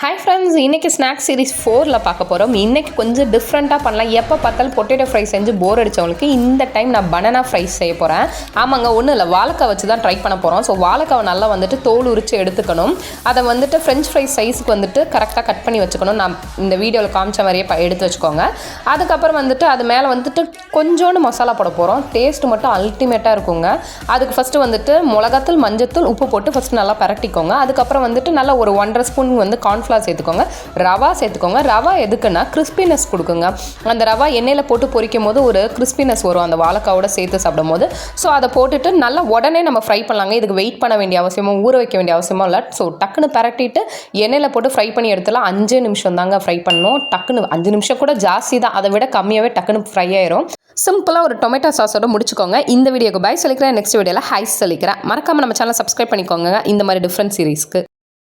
Hi friends, இன்றைக்கி snacks series 4ல் பார்க்க போகிறோம். இன்றைக்கி கொஞ்சம் டிஃப்ரெண்ட்டாக பண்ணலாம். எப்போ பார்த்தாலும் பொட்டேட்டோ ஃப்ரை செஞ்சு போர் அடித்தவங்களுக்கு இந்த டைம் நான் பனானா ஃப்ரை செய்ய போகிறேன். ஆமாங்க, ஒன்றும் இல்லை, வாழைக்காய் வச்சு தான் ட்ரை பண்ண போகிறோம். ஸோ வாழைக்காவை நல்லா தோல் உரித்து எடுத்துக்கணும். அதை ஃப்ரெஞ்ச் ஃப்ரை சைஸுக்கு கரெக்டாக கட் பண்ணி வச்சுக்கணும். நான் இந்த வீடியோவில் காமிச்ச மாதிரியே எடுத்து வச்சுக்கோங்க. அதுக்கப்புறம் அது மேலே கொஞ்சோண்டு மசாலா போட போகிறோம். டேஸ்ட்டு மட்டும் அல்டிமேட்டாக இருக்குங்க. அதுக்கு ஃபஸ்ட்டு மிளகாத்தூள், மஞ்சத்தூள், உப்பு போட்டு ஃபஸ்ட்டு நல்லா பரட்டிக்கோங்க. அதுக்கப்புறம் நல்லா ஒரு 1.5 ஸ்பூன் கார்ன்ஃப்ளவர் சேர்த்துக்கோங்க. ரவா சேர்த்துக்கோங்க. ரவா எதுக்குன்னா கிறிஸ்பினஸ் கொடுக்குங்க. அந்த ரவா எண்ணெயில் போட்டு பொரிக்கும் போது ஒரு கிறிஸ்பினஸ் வரும் அந்த வாழைக்காவோட சேர்த்து சாப்பிடும் போது. ஸோ அதை போட்டுட்டு நல்லா உடனே நம்ம ஃப்ரை பண்ணலாங்க. இதுக்கு வெயிட் பண்ண வேண்டிய அவசியமோ ஊற வைக்க வேண்டிய அவசியமோ இல்லை. ஸோ டக்குன்னு பரட்டிட்டு எண்ணெயில் போட்டு ஃப்ரை பண்ணி எடுத்துலாம். 5 நிமிஷம் தாங்க ஃப்ரை பண்ணணும். டக்குன்னு 5 நிமிஷம் கூட ஜாஸ்தி தான், அதை விட கம்மியாகவே டக்குன்னு ஃப்ரை ஆயிரும். சிம்பிளாக ஒரு டொமேட்டோ சாஸோட முடிச்சுக்கோங்க. இந்த வீடியோக்கு பாய் சொல்லிக்கிறேன். நெக்ஸ்ட் வீடியோவில் ஹாய் சொல்லிக்கிறேன். மறக்காமல் நம்ம சேனலை சப்ஸ்கிரைப் பண்ணிக்கோங்க இந்த மாதிரி டிஃப்ரெண்ட் சீரீஸ்க்கு.